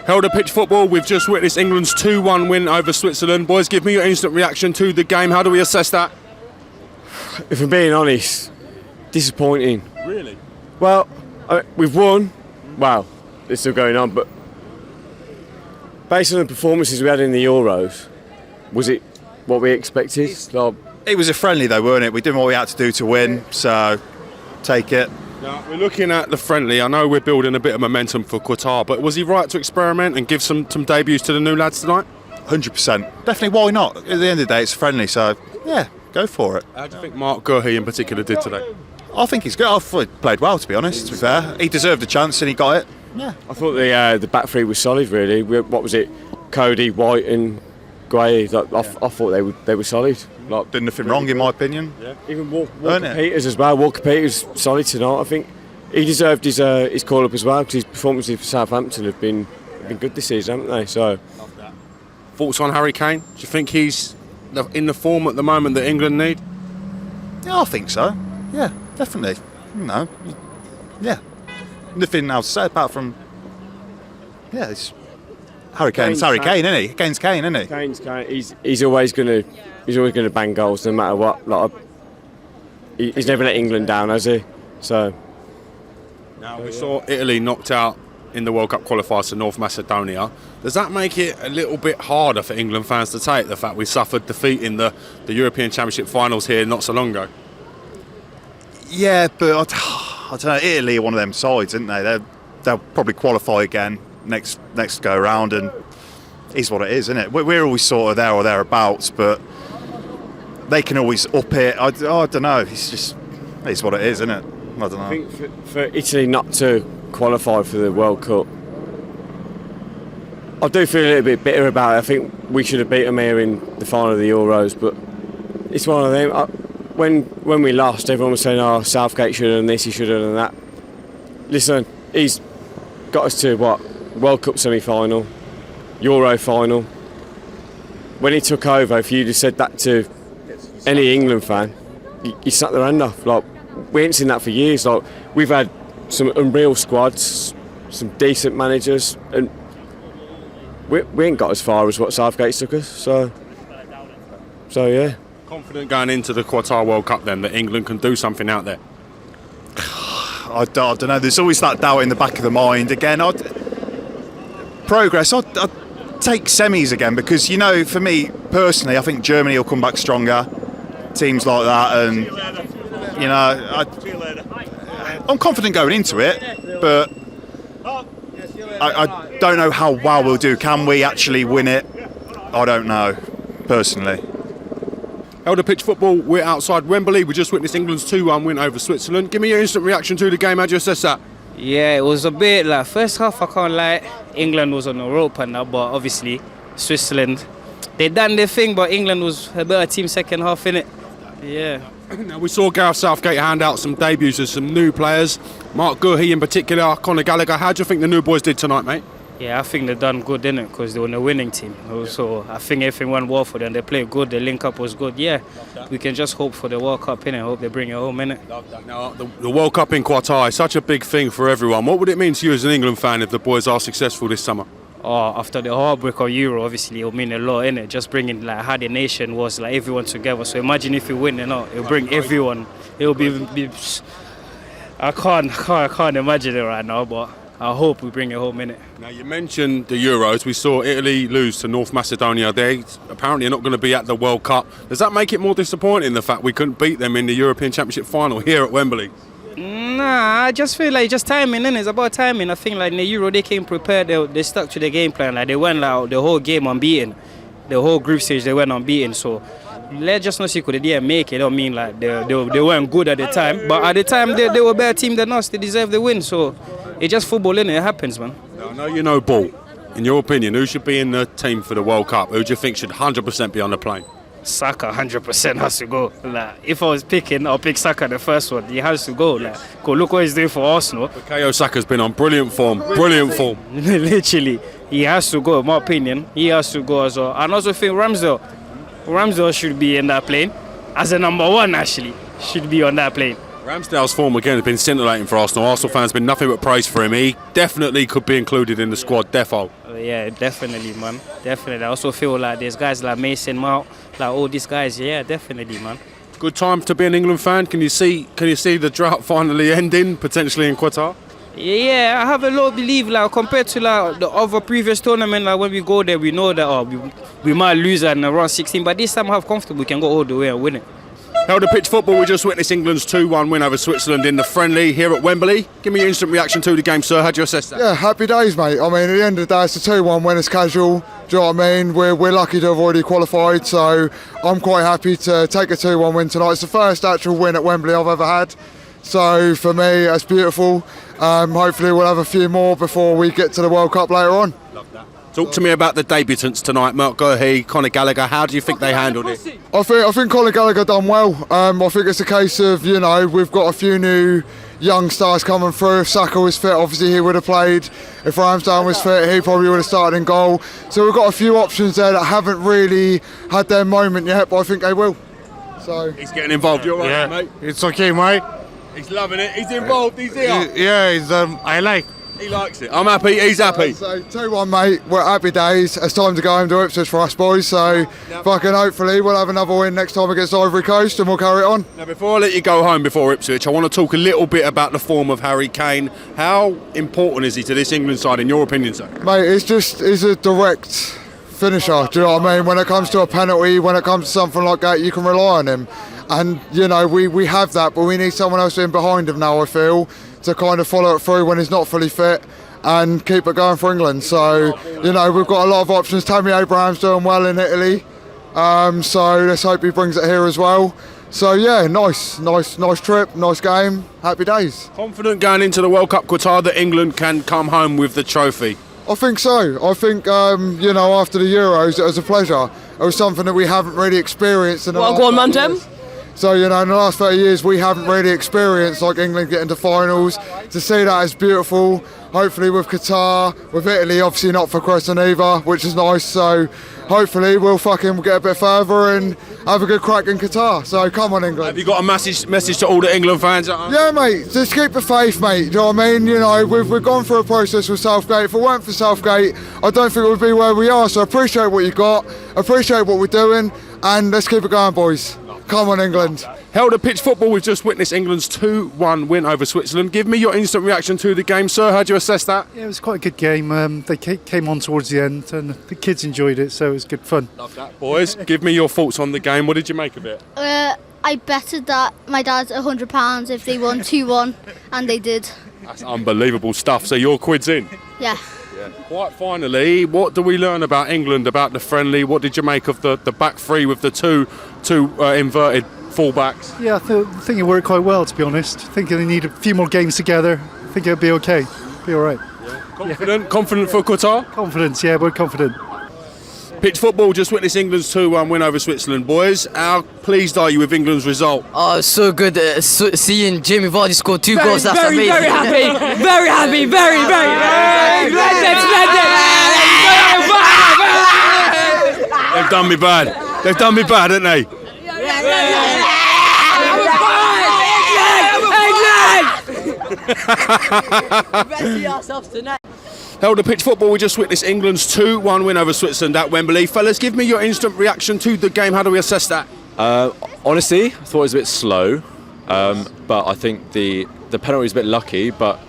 Held a pitch football, we've just witnessed England's 2-1 win over Switzerland. Boys, give me your instant reaction to the game. How do we assess that? If I'm being honest, disappointing. Really? Well, we've won. Well, it's still going on, but based on the performances we had in the Euros, was it what we expected? It was a friendly though, weren't it? We did what we had to do to win, so take it. Now, we're looking at the friendly. I know we're building a bit of momentum for Qatar, but was he right to experiment and give some debuts to the new lads tonight? 100%. Definitely, why not? At the end of the day, it's friendly, so yeah, go for it. How do you think Mark Gallagher in particular did today? I think he's good. I thought he played well, to be honest, to be fair. He deserved a chance and he got it. Yeah. I thought the back three was solid, really. What was it? Cody, White and Gray. I thought they were solid. Did nothing wrong, in my opinion. Yeah. Even Walker Peters as well. Walker Peters solid tonight. I think he deserved his call up as well, because his performances for Southampton have been good this season, haven't they? So. Love that. Thoughts on Harry Kane? Do you think he's in the form at the moment that England need? Yeah, I think so. Yeah, definitely. No. Yeah. Nothing else to say apart from. Yeah, it's Harry Kane. It's Harry Kane, isn't he? Kane's Kane, isn't he? Kane's Kane. He's always going to bang goals no matter what. He's never let England down, has he? So. Now we saw Italy knocked out in the World Cup qualifiers to North Macedonia. Does that make it a little bit harder for England fans to take, the fact we suffered defeat in the European Championship finals here not so long ago? Yeah, but I don't know. Italy are one of them sides, isn't they? They'll probably qualify again next go round, and it's what it is, isn't it? We're always sort of there or thereabouts, but they can always up it. I don't know. It's what it is, isn't it? I don't know. I think for Italy not to qualify for the World Cup, I do feel a little bit bitter about it. I think we should have beat them here in the final of the Euros, but it's one of them. When we lost, everyone was saying, "Oh, Southgate should have done this, he should have done that." Listen, he's got us to World Cup semi-final, Euro final. When he took over, if you'd have said that to any England fan, you snapped their hand off. We ain't seen that for years. We've had some unreal squads, some decent managers, and we ain't got as far as what Southgate took us. So yeah. Confident going into the Qatar World Cup then that England can do something out there? I don't know. There's always that doubt in the back of the mind. Again, progress. I'd take semis again, because for me personally, I think Germany will come back stronger. Teams like that, and I'm confident going into it, but I don't know how well we'll do. Can we actually win it? I don't know, personally. Held a pitch football, we're outside Wembley. We just witnessed England's 2-1 win over Switzerland. Give me your instant reaction to the game. How do you assess that? Yeah, it was a bit first half, I can't lie, England was on the rope and that, but obviously Switzerland, they done their thing, but England was a better team second half, innit? Yeah. Now we saw Gareth Southgate hand out some debuts of some new players. Mark Gallagher in particular, Conor Gallagher. How do you think the new boys did tonight, mate? Yeah, I think they done good, innit? Because they were on a winning team. So I think everything went well for them. They played good, the link up was good. Yeah, we can just hope for the World Cup, innit? Hope they bring it home, innit? Now, the World Cup in Qatar is such a big thing for everyone. What would it mean to you as an England fan if the boys are successful this summer? After the heartbreak of Euro, obviously it'll mean a lot, innit? Just bringing how the nation was, everyone together. So imagine if you win, it'll bring everyone. It'll be I can't imagine it right now, but I hope we bring it home, innit? Now you mentioned the Euros. We saw Italy lose to North Macedonia. They apparently are not going to be at the World Cup. Does that make it more disappointing, the fact we couldn't beat them in the European Championship final here at Wembley? Nah, I just feel just timing, innit? It's about timing. I think in the Euro they came prepared. They stuck to the game plan. They went the whole game unbeaten. The whole group stage they went unbeaten. So let's just not see they didn't make it. I don't mean they weren't good at the time, but at the time they were a better team than us. They deserve the win. So it's just football, innit? It happens, man. I know you know ball. In your opinion, who should be in the team for the World Cup? Who do you think should 100% be on the plane? Saka 100% has to go. If I was picking, I'll pick Saka the first one. He has to go. Look what he's doing for Arsenal. Bukayo Saka's been on brilliant form. Literally, he has to go. In my opinion, he has to go as well. And also think Ramsdale should be in that plane as a number one. Actually, should be on that plane. Ramsdale's form again has been scintillating for Arsenal. Arsenal fans been nothing but praise for him. He definitely could be included in the squad, defo. Yeah, definitely, man. Definitely. I also feel like there's guys like Mason Mount, like all these guys. Yeah, definitely, man. Good time to be an England fan. Can you see the drought finally ending, potentially in Qatar? Yeah, I have a lot of belief, like compared to like the other previous tournament, like when we go there, we know that we might lose at around 16, but this time I have comfortable, we can go all the way and win it. Held a pitch football, we just witnessed England's 2-1 win over Switzerland in the friendly here at Wembley. Give me your instant reaction to the game, sir. How do you assess that? Yeah, happy days, mate. I mean, at the end of the day, it's a 2-1 win. It's casual. Do you know what I mean? We're lucky to have already qualified, so I'm quite happy to take a 2-1 win tonight. It's the first actual win at Wembley I've ever had. So for me, that's beautiful. Hopefully we'll have a few more before we get to the World Cup later on. Love that. Talk to me about the debutants tonight, Mark Gurhey, Conor Gallagher. How do you think they handled it? I think Conor Gallagher done well. I think it's a case of, you know, we've got a few new young stars coming through. If Saka was fit, obviously he would have played. If Ramsdale was fit, he probably would have started in goal. So we've got a few options there that haven't really had their moment yet, but I think they will. So he's getting involved. You're right, mate. It's okay, mate. He's loving it. He's involved. He's here. Yeah, it's, I like. He likes it. I'm happy. He's happy. So 2-1, mate. We're happy days. It's time to go home to Ipswich for us boys. So fucking hopefully we'll have another win next time against Ivory Coast and we'll carry it on. Now, before I let you go home before Ipswich, I want to talk a little bit about the form of Harry Kane. How important is he to this England side, in your opinion, sir? Mate, he's a direct finisher. Do you know what I mean? When it comes to a penalty, when it comes to something like that, you can rely on him. And, you know, we have that, but we need someone else in behind him now, I feel, to kind of follow it through when he's not fully fit and keep it going for England. So, you know, we've got a lot of options. Tammy Abraham's doing well in Italy, so let's hope he brings it here as well. So yeah, nice trip, nice game, happy days. Confident going into the World Cup Qatar that England can come home with the trophy? I think so. I think, you know, after the Euros, it was a pleasure. It was something that we haven't really experienced in the last 30 years. So, you know, in the last 30 years, we haven't really experienced like England getting to finals. To see that is beautiful. Hopefully with Qatar, with Italy, obviously not for Croatia either, which is nice. So hopefully we'll get a bit further and have a good crack in Qatar. So come on, England. Have you got a message to all the England fans at home? Yeah, mate. Just keep the faith, mate. Do you know what I mean? You know, we've gone through a process with Southgate. If it weren't for Southgate, I don't think we'd be where we are. So appreciate what you got. Appreciate what we're doing. And let's keep it going, boys. Come on, England. Held a pitch football, we've just witnessed England's 2-1 win over Switzerland. Give me your instant reaction to the game, sir. How do you assess that? Yeah, it was quite a good game. They came on towards the end and the kids enjoyed it, so it was good fun. Love that. Boys, give me your thoughts on the game. What did you make of it? I betted that my dad's £100 if they won 2-1, and they did. That's unbelievable stuff. So your quid's in? Yeah. Quite finally, what do we learn about England, about the friendly? What did you make of the back three with the two inverted full-backs? Yeah, I think it worked quite well, to be honest. I think they need a few more games together. I think it'll be okay. Be all right. Yeah. Confident for Qatar? Confidence, yeah, we're confident. Pitch football, just witnessed England's 2-1 win over Switzerland. Boys, how pleased are you with England's result? Oh, so good seeing Jamie Vardy score 2 goals. That's amazing. Very happy. Very happy. Very. They've done me bad. They've done me bad, haven't they? Held a pitch football, we just witnessed England's 2-1 win over Switzerland at Wembley. Fellas, give me your instant reaction to the game. How do we assess that? Honestly, I thought it was a bit slow, but I think the penalty was a bit lucky, but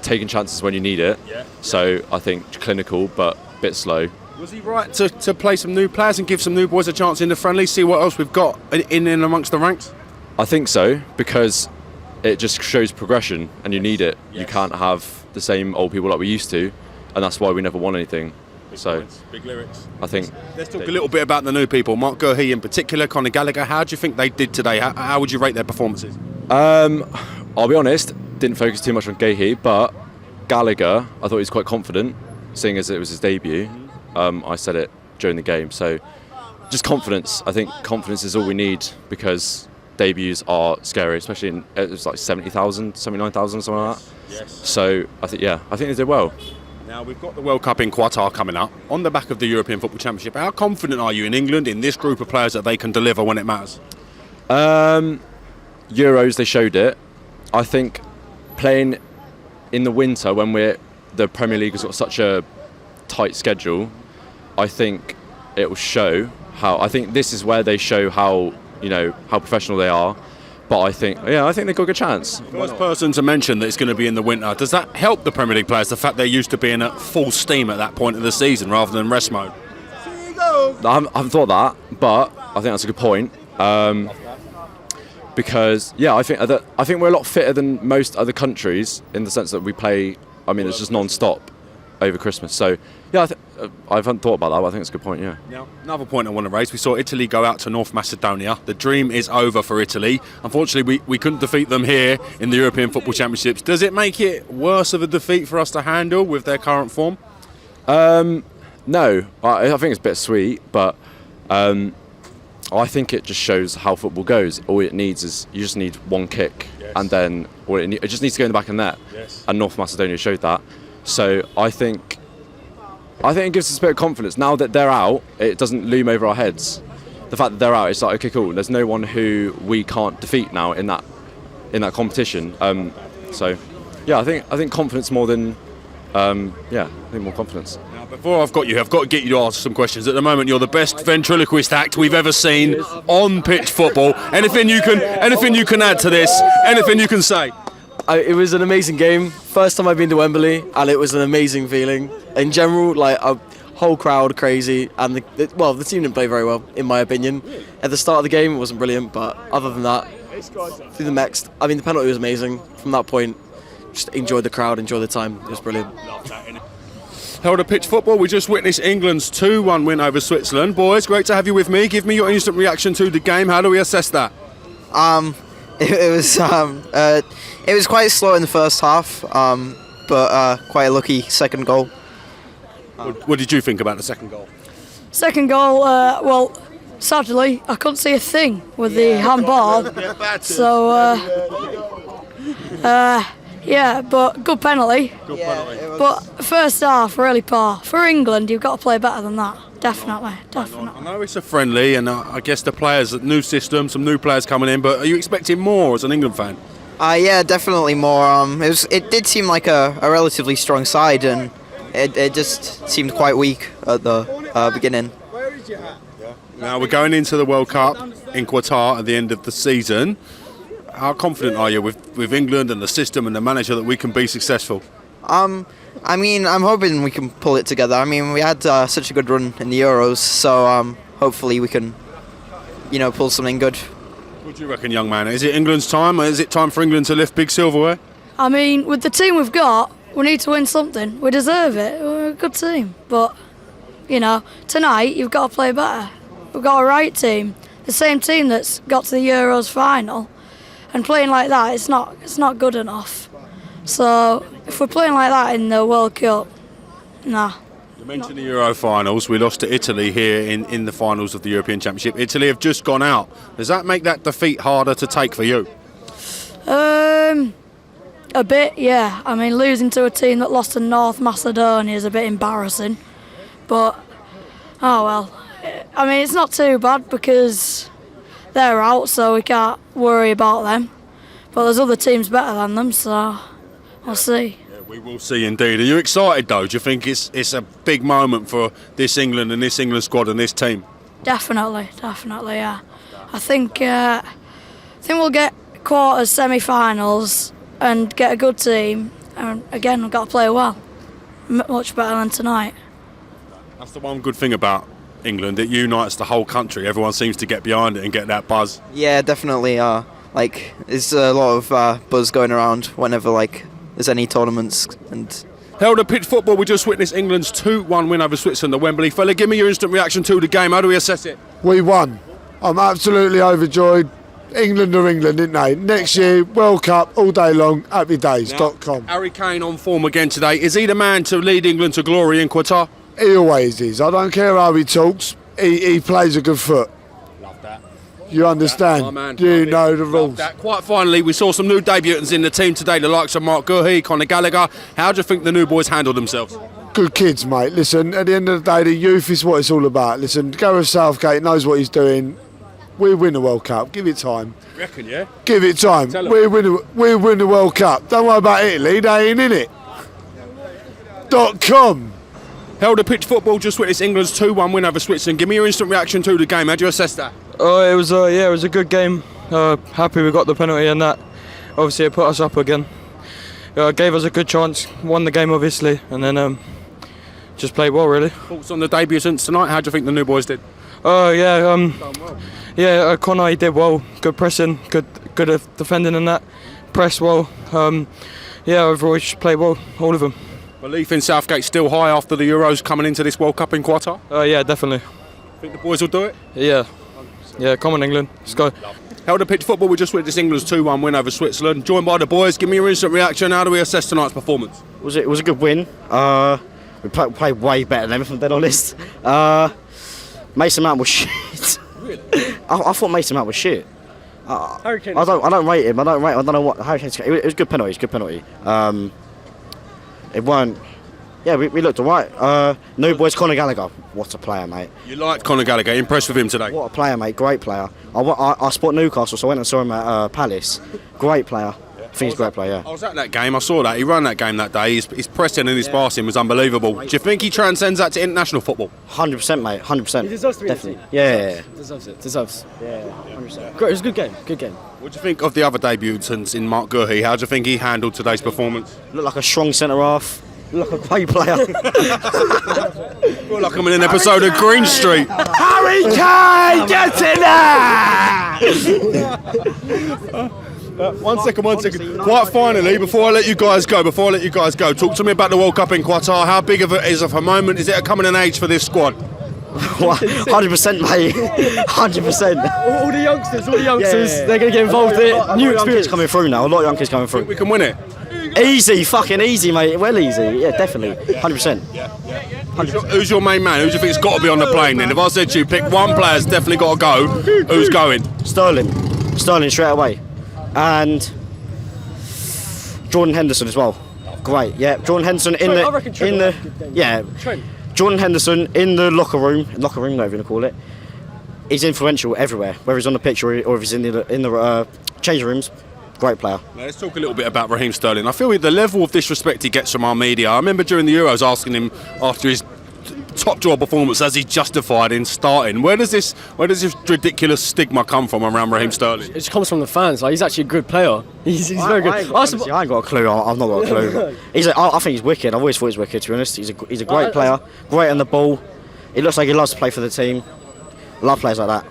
taking chances when you need it. Yeah. So I think clinical, but a bit slow. Was he right to play some new players and give some new boys a chance in the friendly, see what else we've got in and amongst the ranks? I think so, because it just shows progression, and you need it. Yes. You can't have the same old people like we used to, and that's why we never won anything. Big lyrics. I think. Let's talk a little bit about the new people. Mark Gurhey in particular, Conor Gallagher. How do you think they did today? How would you rate their performances? I'll be honest, didn't focus too much on Gahey, but Gallagher, I thought he was quite confident, seeing as it was his debut. I said it during the game, so just confidence. I think confidence is all we need, because debuts are scary, especially it was like 70,000, 79,000, something like that. Yes. So I think they did well. Now we've got the World Cup in Qatar coming up on the back of the European Football Championship. How confident are you in England, in this group of players, that they can deliver when it matters? Euros, they showed it. I think playing in the winter when the Premier League has got such a tight schedule, I think it will show how. I think this is where they show how professional they are. But I think they've got a good chance. First person to mention that it's going to be in the winter. Does that help the Premier League players, the fact they're used to being at full steam at that point of the season rather than rest mode? I haven't thought that, but I think that's a good point. Because I think we're a lot fitter than most other countries in the sense that we play. I mean, it's just non-stop over Christmas. So I haven't thought about that, but I think it's a good point. Yeah. Now, another point I want to raise: we saw Italy go out to North Macedonia. The dream is over for Italy. Unfortunately, we couldn't defeat them here in the European Football Championships. Does it make it worse of a defeat for us to handle with their current form? No, I think it's bittersweet, but I think it just shows how football goes. All it needs is you just need one kick, and then it just needs to go in the back of the net. Yes. And North Macedonia showed that. So I think it gives us a bit of confidence. Now that they're out, it doesn't loom over our heads. The fact that they're out, it's like, okay, cool. There's no one who we can't defeat now in that competition. So I think confidence more than I think more confidence. Now, before I've got to get you to ask some questions. At the moment, you're the best ventriloquist act we've ever seen on pitch football. Anything you can add to this? Anything you can say? It was an amazing game. First time I've been to Wembley, and it was an amazing feeling. In general, like a whole crowd crazy, and the team didn't play very well, in my opinion. At the start of the game, it wasn't brilliant, but other than that, through the next, I mean, the penalty was amazing. From that point, just enjoyed the crowd, enjoyed the time. It was brilliant. Held a pitch football. We just witnessed England's 2-1 win over Switzerland. Boys, great to have you with me. Give me your instant reaction to the game. How do we assess that? It was quite slow in the first half, but quite a lucky second goal. What did you think about the second goal? Second goal, well, sadly, I couldn't see a thing with the handball. So, but good penalty. But first half, really poor. For England, you've got to play better than that. Definitely. I know it's a friendly, and I guess the players, new system, some new players coming in, but are you expecting more as an England fan? Yeah, definitely more. It did seem like a relatively strong side, and it just seemed quite weak at the beginning. Now we're going into the World Cup in Qatar at the end of the season. How confident are you with England and the system and the manager that we can be successful? I mean, I'm hoping we can pull it together. I mean, we had such a good run in the Euros, so hopefully we can, pull something good. What do you reckon, young man? Is it England's time, or is it time for England to lift big silverware? I mean, with the team we've got, we need to win something. We deserve it. We're a good team. But, tonight you've got to play better. We've got a right team. The same team that's got to the Euros final. And playing like that, it's not good enough. So, if we're playing like that in the World Cup, nah. You mentioned the Euro finals. We lost to Italy here in the finals of the European Championship. Italy have just gone out. Does that make that defeat harder to take for you? A bit, yeah. I mean, losing to a team that lost to North Macedonia is a bit embarrassing. But, oh well. I mean, it's not too bad because they're out, so we can't worry about them. But there's other teams better than them, so we'll see. Yeah, we will see indeed. Are you excited though? Do you think it's a big moment for this England and this England squad and this team? Definitely, yeah. I think we'll get quarters, semi-finals, and get a good team. And again, we've got to play well, much better than tonight. That's the one good thing about England. It unites the whole country. Everyone seems to get behind it and get that buzz. Yeah, definitely. There's a lot of buzz going around whenever there's any tournaments and. Held a pitch football. We just witnessed England's 2-1 win over Switzerland at Wembley. Fella, give me your instant reaction to the game. How do we assess it? We won. I'm absolutely overjoyed. England are England, didn't they? Next year, World Cup, all day long, happydays.com. Harry Kane on form again today. Is he the man to lead England to glory in Qatar? He always is. I don't care how he talks. He plays a good foot. Love that. You understand? You know the rules. Quite finally, we saw some new debutants in the team today, the likes of Mark Gurhey, Conor Gallagher. How do you think the new boys handled themselves? Good kids, mate. Listen, at the end of the day, the youth is what it's all about. Listen, Gareth Southgate knows what he's doing. We win the World Cup. Give it time. You reckon, yeah? Give it time. Tell 'em. We win the World Cup. Don't worry about Italy. They ain't in it. .com. Held a pitch football, just witnessed England's 2-1 win over Switzerland. Give me your instant reaction to the game. How do you assess that? It was a good game. Happy we got the penalty and that. Obviously, it put us up again. Gave us a good chance. Won the game, obviously, and then just played well, really. Thoughts on the debutants tonight? How do you think the new boys did? Conor, he did well. Good pressing, good defending and that. Pressed well. Overall, he just played well, all of them. Belief in Southgate still high after the Euros coming into this World Cup in Qatar? Yeah, definitely. Think the boys will do it? Yeah, come on England, let's go. Held a pitch football, we just witnessed England's 2-1 win over Switzerland. Joined by the boys, give me your instant reaction. How do we assess tonight's performance? It was a good win. We played way better than them, if I'm dead honest. Mason Mount was shit. Really? I thought Mason Mount was shit. I don't rate him. I don't know what Harry Kane's. It was a good penalty. It's a good penalty. It weren't. Yeah, we looked alright. New boys, Conor Gallagher. What a player, mate. You liked Conor Gallagher. Impressed with him today? What a player, mate. Great player. I support Newcastle, so I went and saw him at Palace. Great player. I think he's a great player, yeah. I was at that game. I saw that. He ran that game that day. His pressing and his passing was unbelievable. Do you think he transcends that to international football? 100%, mate. 100%. He deserves to be definitely. Yeah. Deserves it. Deserves. Yeah, 100%. Great. It was a good game. Good game. What do you think of the other debutants in Mark Guehi? How do you think he handled today's performance? Looked like a strong centre half. Looked like a great player. Feel like I'm in an episode of Green Street. Harry Kane, get in there! One second. Quite finally, before I let you guys go, talk to me about the World Cup in Qatar. How big of it is of a moment? Is it a coming of age for this squad? 100%, mate. 100%. All the youngsters, they're going to get involved in it. New experience coming through now. A lot of young kids coming through. We can win it. Easy, fucking easy, mate. Well, easy. Yeah, definitely. 100%. Who's your main man? Who do you think's got to be on the plane then? If I said to you, pick one player's definitely got to go, who's going? Sterling straight away. And Jordan Henderson as well. Great, yeah. Jordan Henderson Jordan Henderson in the locker room, whatever you want to call it. He's influential everywhere, whether he's on the pitch or if he's in the changing rooms. Great player. Now, let's talk a little bit about Raheem Sterling. I feel the level of disrespect he gets from our media. I remember during the Euros asking him after his top draw performance, as he's justified in starting. Where does this ridiculous stigma come from around Raheem Sterling? It just comes from the fans. Like, he's actually a good player. He's very good. I ain't got a clue. I've not got a clue. I think he's wicked. I've always thought he's wicked, to be honest. He's a great player. Great on the ball. It looks like he loves to play for the team. Love players like that.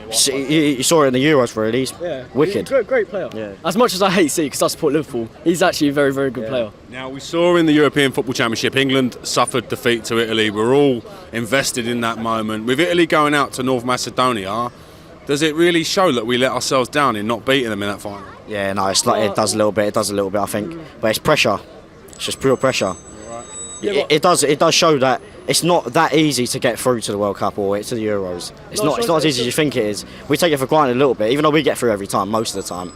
You saw it in the Euros, really. He's wicked. Great player. Yeah. As much as I hate City because I support Liverpool, he's actually a very, very good player. Now, we saw in the European Football Championship, England suffered defeat to Italy. We're all invested in that moment. With Italy going out to North Macedonia, does it really show that we let ourselves down in not beating them in that final? Yeah, no, it does a little bit, I think. But it's pressure. It's just pure pressure. It does show that it's not that easy to get through to the World Cup or to the Euros. It's not as easy as you think it is. We take it for granted a little bit, even though we get through every time, most of the time.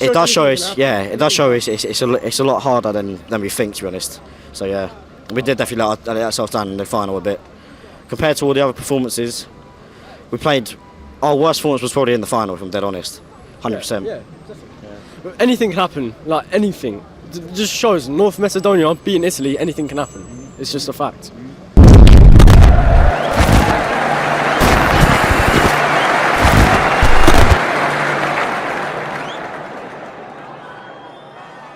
It does show it's a lot harder than we think, to be honest. So yeah, we did definitely let ourselves down in the final a bit. Compared to all the other performances, we played. Our worst performance was probably in the final, if I'm dead honest. 100%. Yeah, definitely. Anything can happen, like anything. It just shows North Macedonia beating Italy, anything can happen. It's just a fact.